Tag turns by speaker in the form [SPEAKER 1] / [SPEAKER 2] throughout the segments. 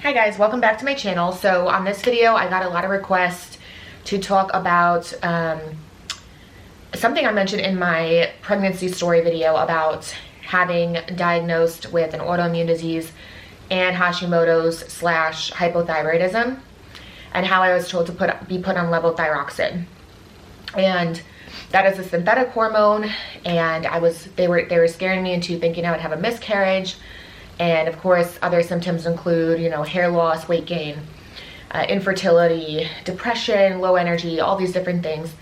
[SPEAKER 1] Hi guys, welcome back to my channel. So on this video I got a lot of requests to talk about something I mentioned in my pregnancy story video about having diagnosed with an autoimmune disease and Hashimoto's / hypothyroidism, and how I was told to be put on levothyroxine. And that is a synthetic hormone, and they were scaring me into thinking I would have a miscarriage. And of course, other symptoms include, hair loss, weight gain, infertility, depression, low energy, all these different things.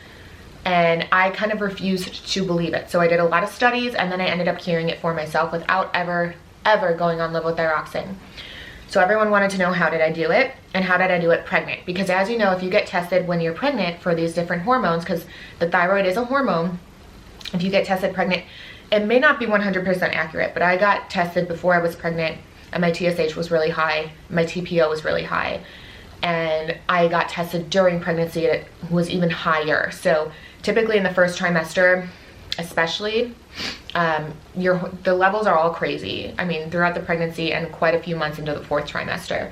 [SPEAKER 1] And I kind of refused to believe it. So I did a lot of studies, and then I ended up curing it for myself without ever going on levothyroxine. So everyone wanted to know, how did I do it? And how did I do it pregnant? Because as you know, if you get tested when you're pregnant for these different hormones, because the thyroid is a hormone, if you get tested pregnant, it may not be 100% accurate, but I got tested before I was pregnant and my TSH was really high, my TPO was really high, and I got tested during pregnancy and it was even higher. So typically in the first trimester, especially, the levels are all crazy. I mean, throughout the pregnancy and quite a few months into the fourth trimester.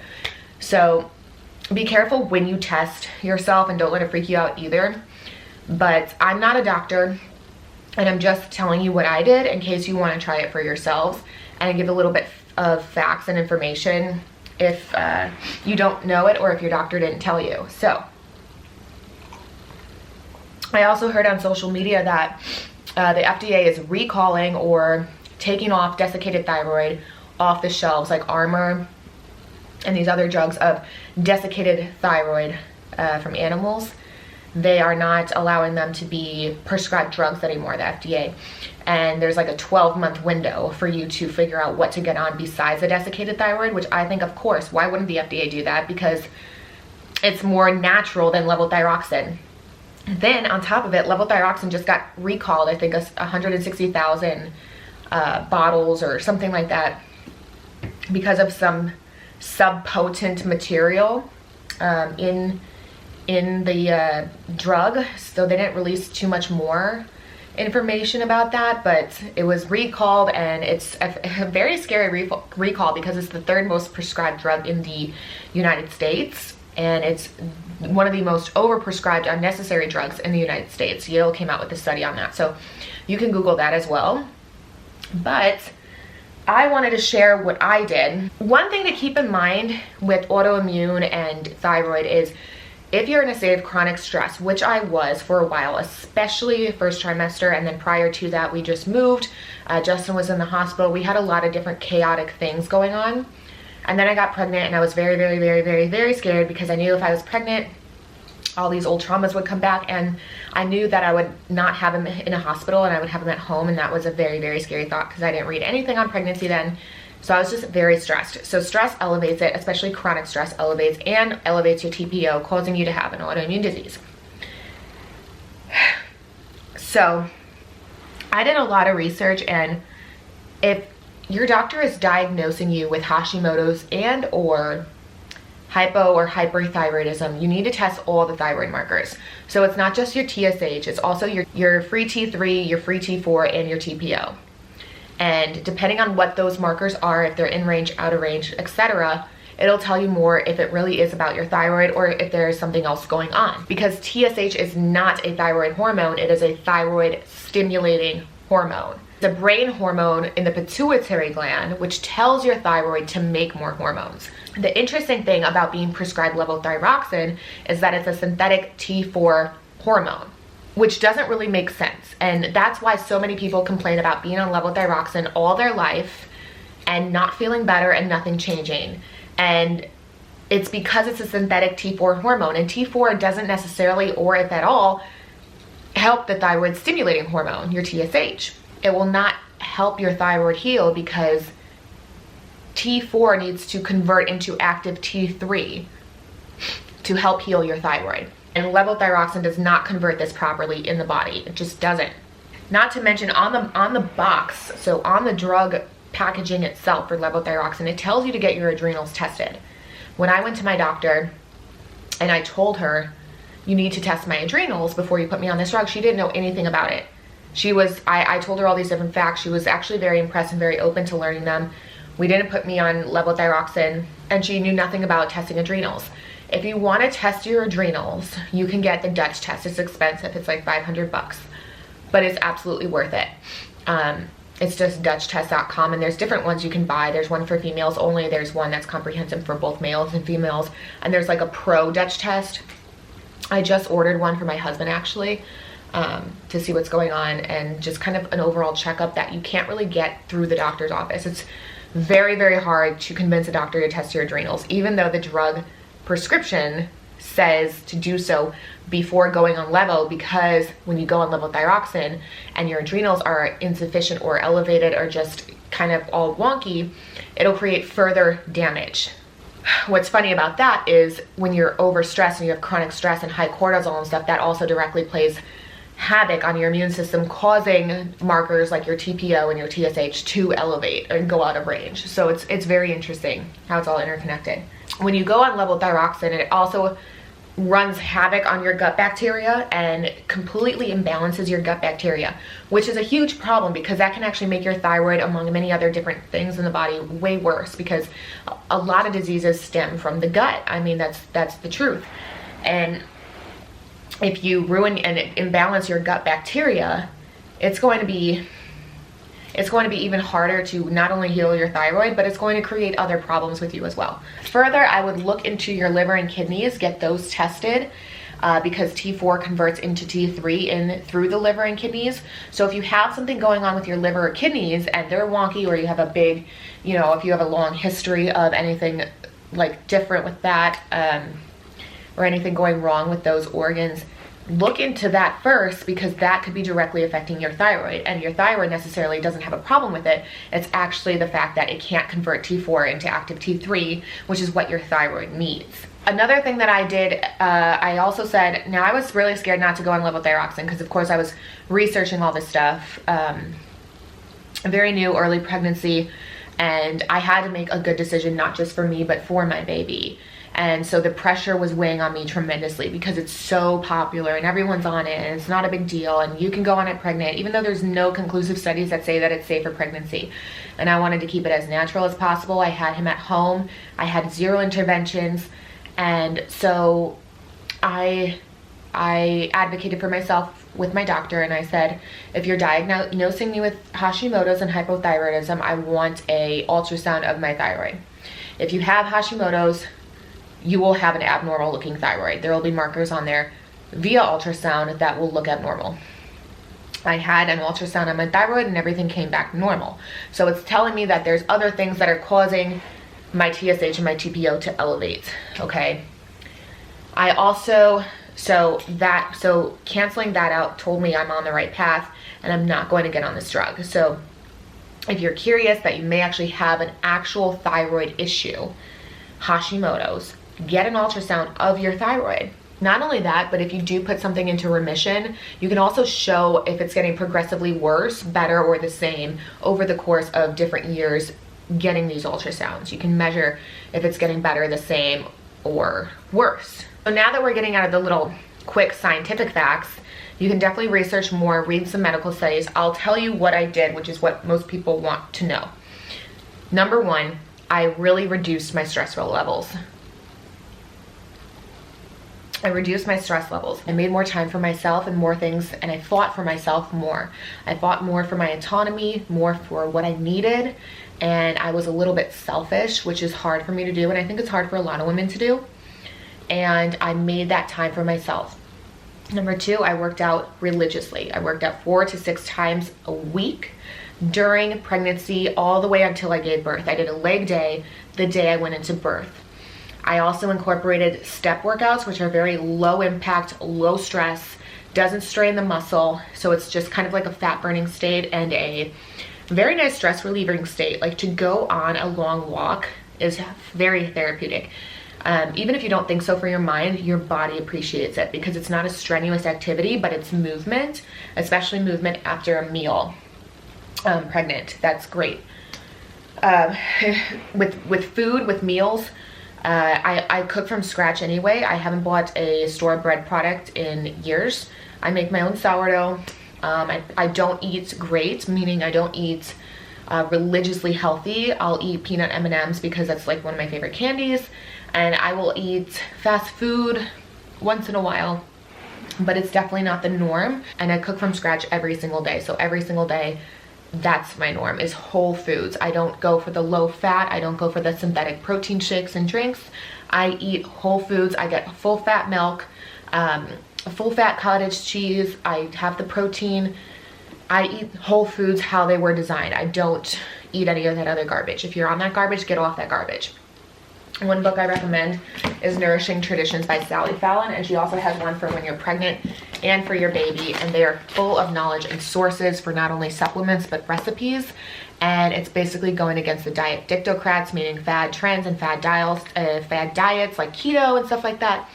[SPEAKER 1] So be careful when you test yourself and don't let it freak you out either. But I'm not a doctor, and I'm just telling you what I did in case you want to try it for yourselves, and give a little bit of facts and information if you don't know it or if your doctor didn't tell you. So I also heard on social media that the FDA is recalling or taking off desiccated thyroid off the shelves, like Armour and these other drugs of desiccated thyroid from animals. They are not allowing them to be prescribed drugs anymore, the FDA. And there's like a 12-month window for you to figure out what to get on besides the desiccated thyroid, which I think, of course, why wouldn't the FDA do that? Because it's more natural than levothyroxine. Then on top of it, levothyroxine just got recalled, I think 160,000 bottles or something like that, because of some subpotent material in the drug. So they didn't release too much more information about that, but it was recalled, and it's a very scary recall because it's the third most prescribed drug in the United States, and it's one of the most overprescribed unnecessary drugs in the United States. Yale came out with a study on that, so you can Google that as well. But I wanted to share what I did. One thing to keep in mind with autoimmune and thyroid is, if you're in a state of chronic stress, which I was for a while, especially first trimester, and then prior to that we just moved, Justin was in the hospital, we had a lot of different chaotic things going on. And then I got pregnant, and I was very, very, very, very, very scared, because I knew if I was pregnant, all these old traumas would come back, and I knew that I would not have him in a hospital and I would have him at home, and that was a very, very scary thought because I didn't read anything on pregnancy then. So I was just very stressed. So stress elevates it, especially chronic stress elevates your TPO, causing you to have an autoimmune disease. So I did a lot of research, and if your doctor is diagnosing you with Hashimoto's and or hypo or hyperthyroidism, you need to test all the thyroid markers. So it's not just your TSH, it's also your free T3, your free T4, and your TPO. And depending on what those markers are, if they're in range, out of range, etc., it'll tell you more if it really is about your thyroid or if there's something else going on. Because TSH is not a thyroid hormone, it is a thyroid stimulating hormone. The brain hormone in the pituitary gland, which tells your thyroid to make more hormones. The interesting thing about being prescribed levothyroxine is that it's a synthetic T4 hormone, which doesn't really make sense. And that's why so many people complain about being on levothyroxine all their life and not feeling better and nothing changing. And it's because it's a synthetic T4 hormone, and T4 doesn't necessarily, or if at all, help the thyroid stimulating hormone, your TSH. It will not help your thyroid heal because T4 needs to convert into active T3 to help heal your thyroid. And levothyroxine does not convert this properly in the body. It just doesn't. Not to mention on the box, so on the drug packaging itself for levothyroxine, it tells you to get your adrenals tested. When I went to my doctor and I told her, you need to test my adrenals before you put me on this drug, she didn't know anything about it. I told her all these different facts. She was actually very impressed and very open to learning them. We didn't put me on levothyroxine and she knew nothing about testing adrenals. If you want to test your adrenals, you can get the Dutch test. It's expensive. It's like 500 bucks, but it's absolutely worth it. It's just dutchtest.com, and there's different ones you can buy. There's one for females only. There's one that's comprehensive for both males and females, and there's like a pro Dutch test. I just ordered one for my husband actually, to see what's going on, and just kind of an overall checkup that you can't really get through the doctor's office. It's very, very hard to convince a doctor to test your adrenals, even though the drug prescription says to do so before going on levo, because when you go on levothyroxine and your adrenals are insufficient or elevated or just kind of all wonky, it'll create further damage. What's funny about that is when you're overstressed and you have chronic stress and high cortisol and stuff, that also directly plays havoc on your immune system, causing markers like your TPO and your TSH to elevate or go out of range. So it's very interesting how it's all interconnected. When you go on levothyroxine, it also runs havoc on your gut bacteria and completely imbalances your gut bacteria, which is a huge problem because that can actually make your thyroid, among many other different things in the body, way worse, because a lot of diseases stem from the gut. I mean, that's the truth. And if you ruin and imbalance your gut bacteria, it's going to be even harder to not only heal your thyroid, but it's going to create other problems with you as well. Further, I would look into your liver and kidneys, get those tested, because T4 converts into T3 through the liver and kidneys. So if you have something going on with your liver or kidneys and they're wonky, or you have a big, if you have a long history of anything like different with that, or anything going wrong with those organs, look into that first, because that could be directly affecting your thyroid, and your thyroid necessarily doesn't have a problem with it. It's actually the fact that it can't convert T4 into active T3, which is what your thyroid needs. Another thing that I did, I also said, now I was really scared not to go on levothyroxine because of course I was researching all this stuff, very new, early pregnancy, and I had to make a good decision, not just for me, but for my baby. And so the pressure was weighing on me tremendously because it's so popular and everyone's on it and it's not a big deal and you can go on it pregnant, even though there's no conclusive studies that say that it's safe for pregnancy. And I wanted to keep it as natural as possible. I had him at home. I had 0 interventions. And so I advocated for myself with my doctor, and I said, if you're diagnosing me with Hashimoto's and hypothyroidism, I want a ultrasound of my thyroid. If you have Hashimoto's, you will have an abnormal looking thyroid. There will be markers on there via ultrasound that will look abnormal. I had an ultrasound on my thyroid and everything came back normal. So it's telling me that there's other things that are causing my TSH and my TPO to elevate, okay? I also, so canceling that out told me I'm on the right path and I'm not going to get on this drug. So if you're curious that you may actually have an actual thyroid issue, Hashimoto's, get an ultrasound of your thyroid. Not only that, but if you do put something into remission, you can also show if it's getting progressively worse, better, or the same over the course of different years getting these ultrasounds. You can measure if it's getting better, the same, or worse. So now that we're getting out of the little quick scientific facts, you can definitely research more, read some medical studies. I'll tell you what I did, which is what most people want to know. Number 1, I really reduced my stress levels. I reduced my stress levels. I made more time for myself and more things, and I fought for myself more. I fought more for my autonomy, more for what I needed, and I was a little bit selfish, which is hard for me to do, and I think it's hard for a lot of women to do. And I made that time for myself. Number 2, I worked out religiously. I worked out 4 to 6 times a week during pregnancy all the way until I gave birth. I did a leg day the day I went into birth. I also incorporated step workouts, which are very low impact, low stress, doesn't strain the muscle. So it's just kind of like a fat burning state and a very nice stress relieving state. Like to go on a long walk is very therapeutic. Even if you don't think so for your mind, your body appreciates it because it's not a strenuous activity, but it's movement, especially movement after a meal. Pregnant, that's great. With food, with meals, I cook from scratch anyway. I haven't bought a store-bought product in years. I make my own sourdough. I don't eat great, meaning I don't eat religiously healthy. I'll eat peanut M&Ms because that's like one of my favorite candies, and I will eat fast food once in a while, but it's definitely not the norm. And I cook from scratch every single day. So every single day, that's my norm, is whole foods. I don't go for the low fat. I don't go for the synthetic protein shakes and drinks. I eat whole foods. I get full fat milk, full fat cottage cheese. I have the protein. I eat whole foods how they were designed. I don't eat any of that other garbage. If you're on that garbage, get off that garbage. One book I recommend is Nourishing Traditions by Sally Fallon, and she also has one for when you're pregnant and for your baby, and they are full of knowledge and sources for not only supplements but recipes. And it's basically going against the diet dictocrats, meaning fad trends and fad diets like keto and stuff like that.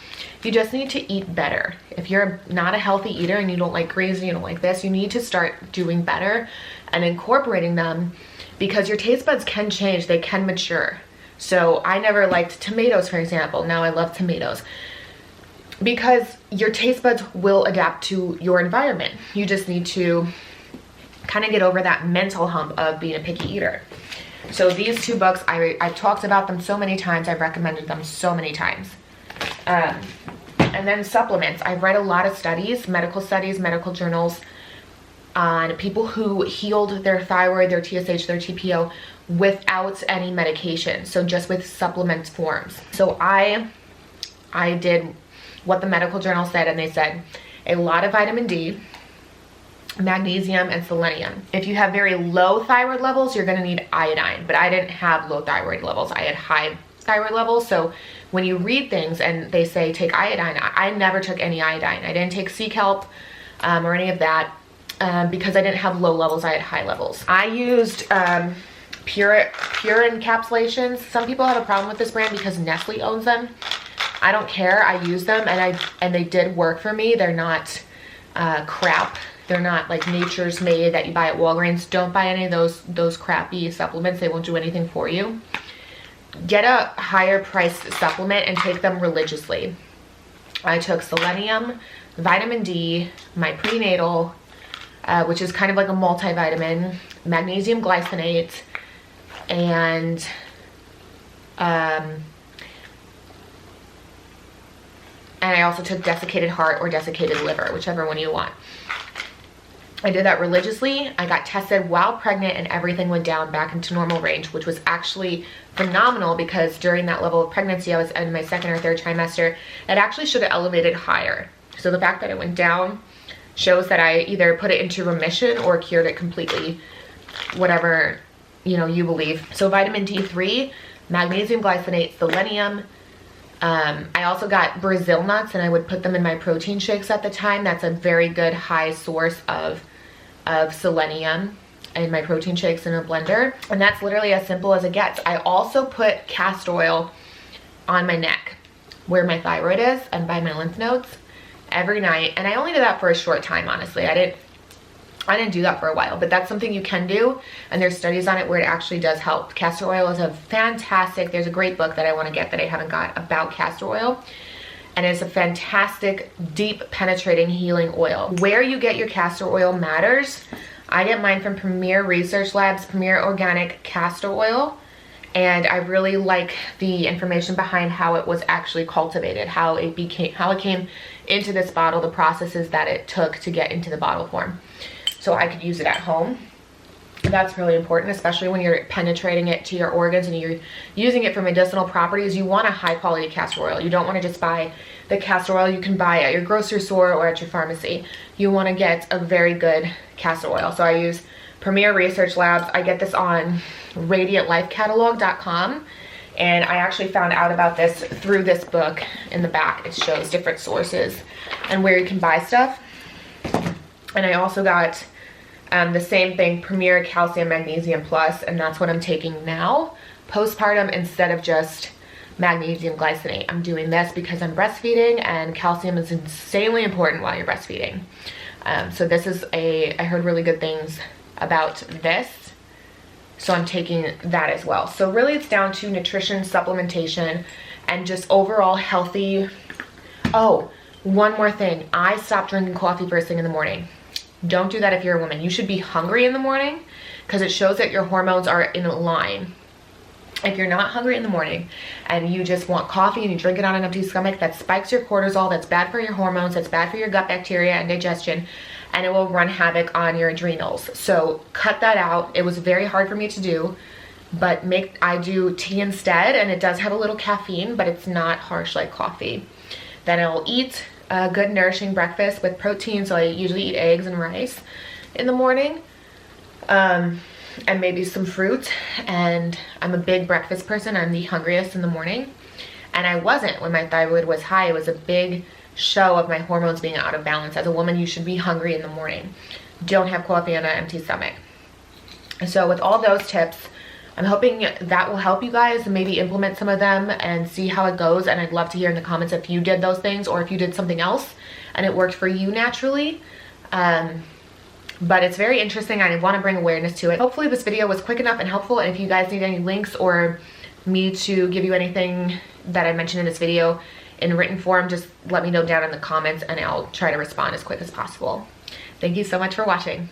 [SPEAKER 1] You just need to eat better. If you're not a healthy eater and you don't like greens and you don't like this, you need to start doing better and incorporating them, because your taste buds can change, they can mature. So I never liked tomatoes, for example. Now I love tomatoes, because your taste buds will adapt to your environment. You just need to kind of get over that mental hump of being a picky eater. So these two books, I've talked about them so many times. I've recommended them so many times. And then supplements. I've read a lot of studies, medical journals on people who healed their thyroid, their TSH, their TPO without any medication. So just with supplement forms. So I did what the medical journal said, and they said a lot of vitamin D, magnesium, and selenium. If you have very low thyroid levels, you're going to need iodine, but I didn't have low thyroid levels. I had high thyroid levels. So when you read things and they say take iodine, I never took any iodine. I didn't take sea kelp or any of that because I didn't have low levels. I had high levels. I used pure encapsulations. Some people have a problem with this brand because Nestle owns them. I don't care. I use them, and they did work for me. They're not crap. They're not like Nature's Made that you buy at Walgreens. Don't buy any of those crappy supplements. They won't do anything for you. Get a higher priced supplement and take them religiously. I took selenium, vitamin D, my prenatal, which is kind of like a multivitamin, magnesium glycinate, and I also took desiccated heart or desiccated liver, whichever one you want. I did that religiously. I got tested while pregnant and everything went down back into normal range, which was actually phenomenal, because during that level of pregnancy, I was in my second or third trimester. It actually should have elevated higher. So the fact that it went down shows that I either put it into remission or cured it completely, whatever, you believe. So vitamin D3, magnesium glycinate, selenium. I also got Brazil nuts, and I would put them in my protein shakes at the time. That's a very good high source of selenium in my protein shakes in a blender. And that's literally as simple as it gets. I also put castor oil on my neck where my thyroid is and by my lymph nodes every night. And I only did that for a short time, honestly. I didn't do that for a while, but that's something you can do, and there's studies on it where it actually does help. Castor oil is there's a great book that I want to get that I haven't got about castor oil, and it's a fantastic, deep, penetrating, healing oil. Where you get your castor oil matters. I get mine from Premier Research Labs, Premier Organic Castor Oil, and I really like the information behind how it was actually cultivated, how it came into this bottle, the processes that it took to get into the bottle form. So I could use it at home. That's really important, especially when you're penetrating it to your organs and you're using it for medicinal properties. You want a high quality castor oil. You don't want to just buy the castor oil you can buy at your grocery store or at your pharmacy. You want to get a very good castor oil. So I use Premier Research Labs. I get this on radiantlifecatalog.com, and I actually found out about this through this book. In the back it shows different sources and where you can buy stuff. And I also got the same thing, Premier Calcium Magnesium Plus, and that's what I'm taking now, postpartum, instead of just magnesium glycinate. I'm doing this because I'm breastfeeding, and calcium is insanely important while you're breastfeeding. So this is I heard really good things about this, so I'm taking that as well. So really it's down to nutrition, supplementation, and just overall healthy. Oh, one more thing. I stopped drinking coffee first thing in the morning. Don't do that if you're a woman. You should be hungry in the morning because it shows that your hormones are in line. If you're not hungry in the morning and you just want coffee and you drink it on an empty stomach, that spikes your cortisol, that's bad for your hormones, that's bad for your gut bacteria and digestion, and it will run havoc on your adrenals. So cut that out. It was very hard for me to do, but I do tea instead, and it does have a little caffeine, but it's not harsh like coffee. Then I'll eat a good nourishing breakfast with protein, so I usually eat eggs and rice in the morning. And maybe some fruit, and I'm a big breakfast person. I'm the hungriest in the morning, and I wasn't when my thyroid was high. It was a big show of my hormones being out of balance. As a woman, you should be hungry in the morning. Don't have coffee on an empty stomach. So with all those tips, I'm hoping that will help you guys maybe implement some of them and see how it goes. And I'd love to hear in the comments if you did those things or if you did something else and it worked for you naturally. But it's very interesting. I want to bring awareness to it. Hopefully this video was quick enough and helpful. And if you guys need any links or me to give you anything that I mentioned in this video in written form, just let me know down in the comments and I'll try to respond as quick as possible. Thank you so much for watching.